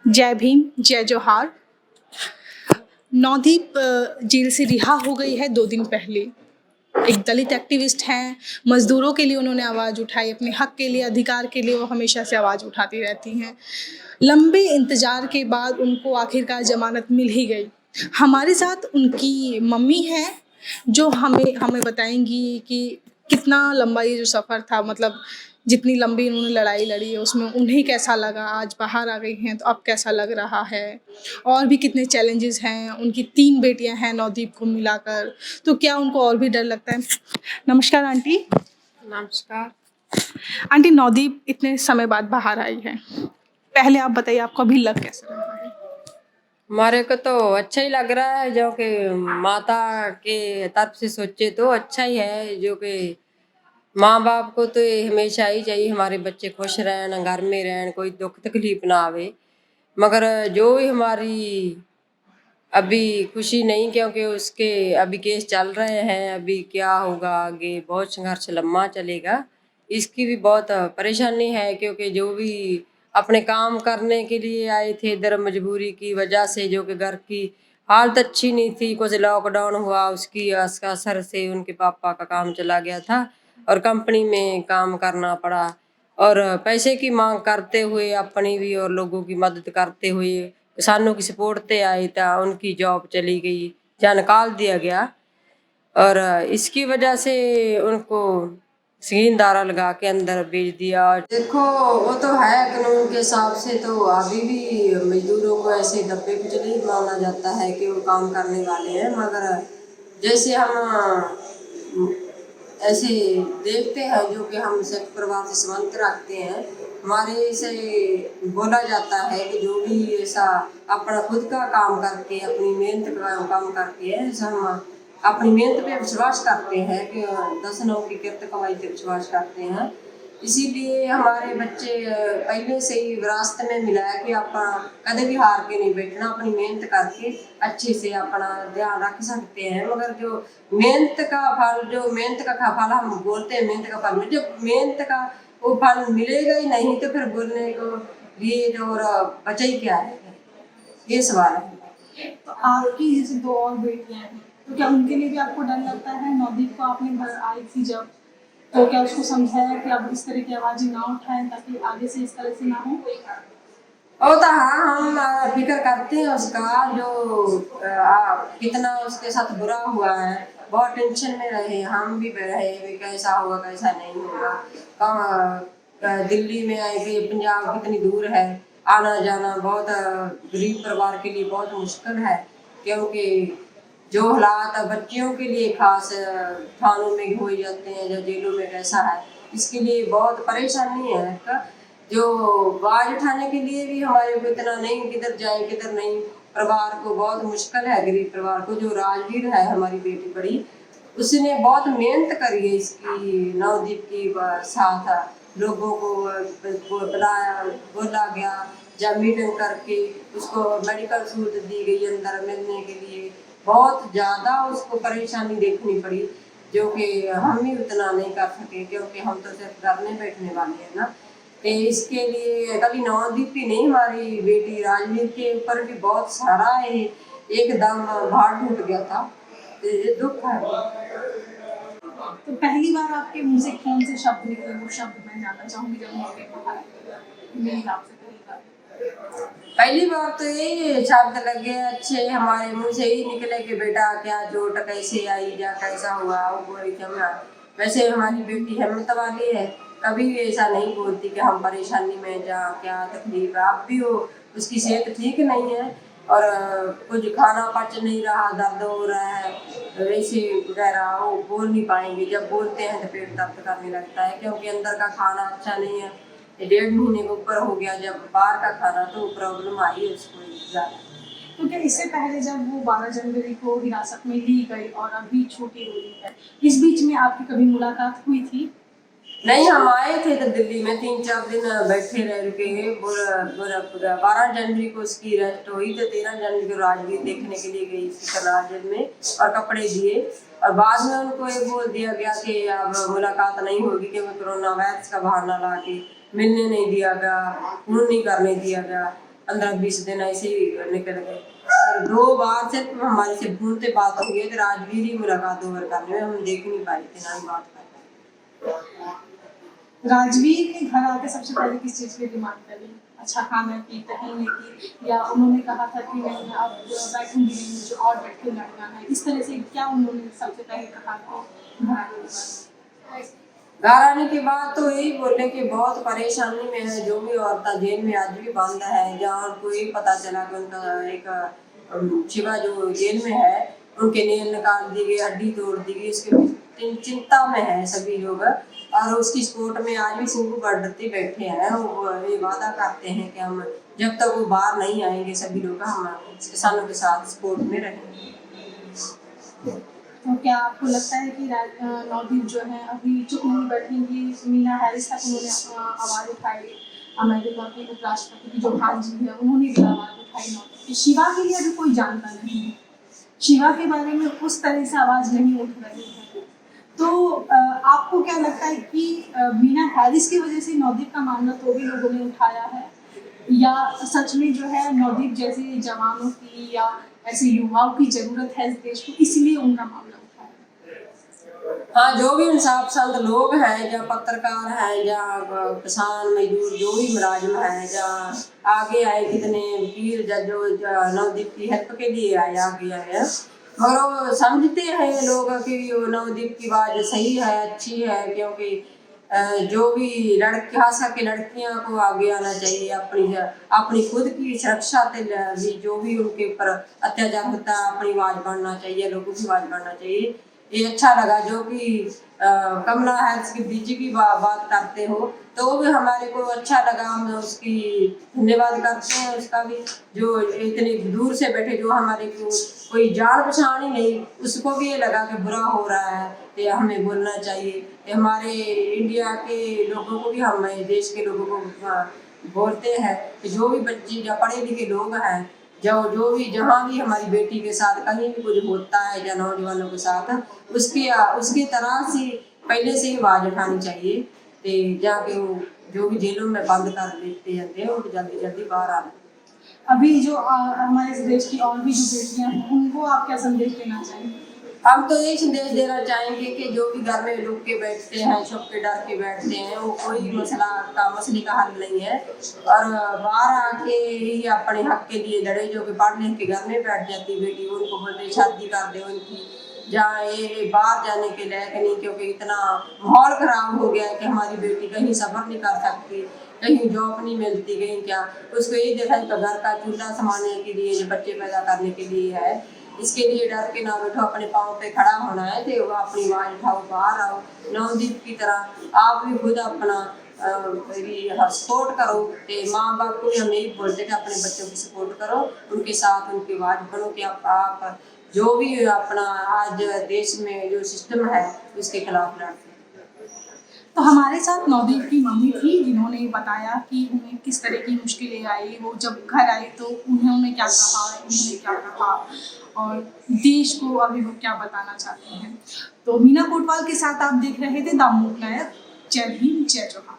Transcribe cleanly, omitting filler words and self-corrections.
जय भीम, जय जोहार। नवदीप जेल से रिहा हो गई है 2 दिन पहले। एक दलित एक्टिविस्ट हैं, मज़दूरों के लिए उन्होंने आवाज़ उठाई, अपने हक़ के लिए, अधिकार के लिए वो हमेशा से आवाज़ उठाती रहती हैं। लंबे इंतज़ार के बाद उनको आखिरकार ज़मानत मिल ही गई। हमारे साथ उनकी मम्मी हैं, जो हमें बताएँगी कि कितना लंबा ये जो सफ़र था, मतलब जितनी लंबी उन्होंने लड़ाई लड़ी है उसमें उन्हें कैसा लगा, आज बाहर आ गई हैं तो अब कैसा लग रहा है, और भी कितने चैलेंजेस हैं। उनकी 3 बेटियां हैं नवदीप को मिलाकर, तो क्या उनको और भी डर लगता है? नमस्कार आंटी। नमस्कार। आंटी, नवदीप इतने समय बाद बाहर आई है, पहले आप बताइए आपको अभी लग कैसा रहा है? हमारे को तो अच्छा ही लग रहा है, जो कि माता के तरफ से सोचे तो अच्छा ही है। जो कि माँ बाप को तो ये हमेशा ही चाहिए हमारे बच्चे खुश रहें, घर में रहें, कोई दुख तकलीफ ना आवे। मगर जो भी हमारी अभी खुशी नहीं, क्योंकि उसके अभी केस चल रहे हैं। अभी क्या होगा आगे, बहुत संघर्ष लंबा चलेगा। इसकी भी बहुत परेशानी है, क्योंकि जो भी अपने काम करने के लिए आए थे इधर, मजबूरी की वजह से, जो कि घर की हालत अच्छी नहीं थी, कुछ लॉकडाउन हुआ उसकी असर से उनके पापा का काम चला गया था और कंपनी में काम करना पड़ा। और पैसे की मांग करते हुए, अपनी भी और लोगों की मदद करते हुए, किसानों की सपोर्ट ते आई था, उनकी जॉब चली गई या निकाल दिया गया। और इसकी वजह से उनको सीन दारा लगा के अंदर भेज दिया। देखो, वो तो है कानून के हिसाब से, तो अभी भी मजदूरों को ऐसे दबे कुचले ही माना जाता है कि वो काम करने वाले हैं। मगर जैसे हम ऐसे देखते हैं, जो कि हम संयुक्त परिवार से संबंध रखते हैं, हमारे से बोला जाता है कि जो भी ऐसा अपना खुद का काम करके, अपनी मेहनत का काम करके, ऐसा हम अपनी मेहनत पे विश्वास करते हैं कि दसनों की किरत कमाई पे विश्वास करते हैं। इसीलिए हमारे बच्चे पहले से ही विरासत में मिला है कि आप कदे भी हार के नहीं बैठना, अपनी मेहनत करके अच्छे से अपना ध्यान रख सकते हैं। मगर जो मेहनत का फल, जो मेहनत का फल हम बोलते हैं, मेहनत का फल, जब मेहनत का वो फल मिलेगा ही नहीं तो फिर बोलने को लिए जो बचा ही क्या है? ये सवाल है। तो आपकी जैसे 2 और बेटियां हैं, तो क्या उनके लिए भी आपको डर लगता है? नवदीप को आपने घर आई थी जब, तो क्या उसको समझाया कि आप इस तरह की आवाज़ें ना उठाएं ताकि आगे से इस तरह से ना हो? वो तो हाँ, हम फिक्र करते हैं उसका, जो कितना उसके साथ बुरा हुआ है। बहुत टेंशन में रहे, हम भी रहे, कैसा होगा कैसा नहीं होगा। दिल्ली में आए कि पंजाब कितनी दूर है, आना जाना बहुत गरीब परिवार के लिए बहुत मुश्किल है। क्योंकि जो हालात बच्चियों के लिए खास थानों में हो जाते हैं या जेलों में कैसा है, इसके लिए बहुत परेशानी है। जो आवाज उठाने के लिए भी हमारे को इतना नहीं, किधर जाए किधर नहीं। परिवार को बहुत मुश्किल है, गरीब परिवार को। जो राजवीर है हमारी बेटी बड़ी, उसने बहुत मेहनत करी है इसकी, नवदीप की साथ लोगों को बुलाया, बोला गया, जब मीटिंग करके उसको मेडिकल सहूलत दी गई अंदर मिलने के लिए। बहुत ज़्यादा उसको परेशानी देखनी पड़ी, जो कि हम ही उतना नहीं कर सके, क्योंकि हम तो सिर्फ घर में बैठने वाले हैं ना। तो इसके लिए कभी नवदीप ही नहीं, हमारी बेटी राजवीर के ऊपर भी बहुत सारा है, एकदम भार टूट गया था। तो ये दुख है। तो पहली बार आपके मुंह से कौन से शब्द निकले, वो शब्द मैं जानना चाहूंगी जब नवदीप बाहर आई मेरी आपसे पहली बार। पहली बार तो यही शब्द लगे अच्छे, हमारे मुंह से ही निकले कि बेटा क्या चोट कैसे आई या कैसा हुआ। वो बोली थी वैसे हमारी बेटी हिम्मत वाली है, कभी भी ऐसा नहीं बोलती कि हम परेशानी में जा, क्या तकलीफ है। अब भी वो, उसकी सेहत ठीक नहीं है और कुछ खाना पच नहीं रहा, दर्द हो रहा है, वैसे वगैरह वो बोल नहीं पाएंगे। जब बोलते हैं तो पेट दर्द करने लगता है, क्योंकि अंदर का खाना अच्छा नहीं है। 1.5 महीने के ऊपर हो गया जब बाहर का खाना, तो प्रॉब्लम आई है उसको ज़्यादा। तो क्या इससे पहले जब वो 12 जनवरी को हिरासत में ली गई और अभी छुट्टी हुई है, इस बीच में आपकी कभी मुलाकात हुई थी? नहीं, हम आए थे तो दिल्ली में 3-4 दिन बैठे रह के। 12 जनवरी को उसकी अरेस्ट हुई, तो 13 जनवरी को राजगीर देखने के लिए गई जेल में और कपड़े दिए। और बाद में उनको ये बोल दिया गया कि अब मुलाकात नहीं होगी, क्योंकि कोरोना वायरस का बहाना ला के मिलने नहीं दिया गया, फोन नहीं करने दिया गया। 15-20 दिन ऐसे ही निकल गए। और 2 बार सिर्फ हमारे से फोन पे बात हुई है, तो राजवीर ही मुलाकात 2 बार करने में हम देख नहीं पाए थे, ना ही बात कर पाए। राजवीर ने घर आके सबसे पहले किस चीज़ की डिमांड करी? अच्छा खाना की, टहलने की, या उन्होंने कहा था कि मैं अब बैठूंगी नहीं, मुझे और बैठ के लड़ना है, इस तरह से क्या उन्होंने सबसे पहले कहा कि घर आने के बाद? घर आने के बाद तो यही बोले कि बहुत परेशानी में है, जो भी औरतें जेल में आज भी बंद है, जहाँ उनको यही पता चला कि उनका एक शिवा जो जेल में है, उनके नेल निकाल दी गई, हड्डी तोड़ दी गई, उसके चिंता में है सभी लोग। और उसकी सपोर्ट में आज भी सिंधु बरदत्ती बैठे हैं, वो ये वादा करते हैं कि हम जब तक वो बाहर नहीं आएंगे सभी लोग हम किसानों के साथ सपोर्ट में रहेंगे। तो क्या आपको लगता है कि नवदीप जो है अभी चुप नहीं बैठेंगी? मीना हैरिस तक उन्होंने आवाज़ उठाई, अमेरिका के उपराष्ट्रपति की जो भांजी है उन्होंने भी आवाज़ उठाई नवदीप की। शिवा के लिए अभी कोई जानता नहीं है, शिवा के बारे में उस तरह से आवाज़ नहीं उठ रही है। तो आपको क्या लगता है कि मीना हैरिस की वजह से नवदीप का मामला तो भी लोगों ने उठाया है, या सच में जो है नवदीप जैसे जवानों की या ऐसे युवाओं की जरूरत है इस देश को, इसलिए उनका मामला उठाया? हाँ, जो भी इंसाफ पसंद लोग हैं, जहाँ पत्रकार हैं, जहाँ किसान मजदूर जो भी मुलाजिम हैं, जहाँ आगे आए कितने वीर जो नवदीप की हेल्प के लिए आगे आए हैं, मगर वो समझते हैं लोग कि नवदीप की बात सही है, अच्छी है, क्योंकि जो भी लड़की खास करके लड़कियां को आगे आना चाहिए, अपनी खुद की सुरक्षा के लिए भी, जो भी उनके ऊपर अत्याचार होता है अपनी आवाज बढ़ना चाहिए, लोगों की आवाज बढ़ना चाहिए। ये अच्छा लगा जो कि कमला हैरिस की बीजी की बात करते हो, तो वो भी हमारे को अच्छा लगा, हम उसकी धन्यवाद करते हैं उसका भी, जो इतने दूर से बैठे, जो हमारे को कोई जान पहचान ही नहीं, उसको भी ये लगा कि बुरा हो रहा है, ये हमें बोलना चाहिए। ये हमारे इंडिया के लोगों को भी, हम देश के लोगों को बोलते हैं कि जो भी बच्चे या पढ़े लिखे लोग हैं, जो भी जहाँ भी हमारी बेटी के साथ कहीं भी कुछ होता है या नौजवानों के साथ, उसके तरह से पहले से ही आवाज उठानी चाहिए, तो जाके वो जो भी जेलों में बंद कर देते जाते हैं वो जल्दी जल्दी बाहर आ। अभी जो हमारे देश की और भी जो बेटियां हैं उनको आप क्या संदेश देना चाहेंगे? हम तो यही संदेश देना चाहेंगे कि जो भी घर में लुक के बैठते हैं, छुप के डर के बैठते हैं, वो कोई मसले का हल नहीं है, और बाहर आके ही अपने हक के लिए लड़े। जो कि पढ़ लिख के घर में बैठ जाती बेटी, उनको बोलते शादी कर दे उनकी, जहाँ ये बाहर जाने के लायक नहीं, क्योंकि इतना माहौल खराब हो गया है कि हमारी बेटी कहीं सफर नहीं कर सकती, कहीं जॉब नहीं मिलती, कहीं क्या, उसको यही देखा कि घर का चूल्हा संभालने के लिए, जो बच्चे पैदा करने के लिए है, इसके लिए डर के ना बैठो, अपने पाँव पे खड़ा होना है, तो अपनी आवाज उठाओ, बाहर आओ, नवदीप की तरह आप भी खुद अपना सपोर्ट करो। तो माँ बाप को भी हम यही बोलते हैं कि अपने बच्चों की सपोर्ट करो, उनके साथ उनकी आवाज बनो, कि आप जो भी अपना आज देश में जो सिस्टम है उसके खिलाफ लड़ते। तो हमारे साथ नवदीप की मम्मी थी, जिन्होंने बताया कि उन्हें किस तरह की मुश्किलें आई, वो जब घर आई तो उन्होंने क्या कहा, उन्होंने क्या कहा, और देश को अभी वो क्या बताना चाहते हैं। तो मीना कोटवाल के साथ आप देख रहे थे द मूक नायक। जय भीम, जय जोहार।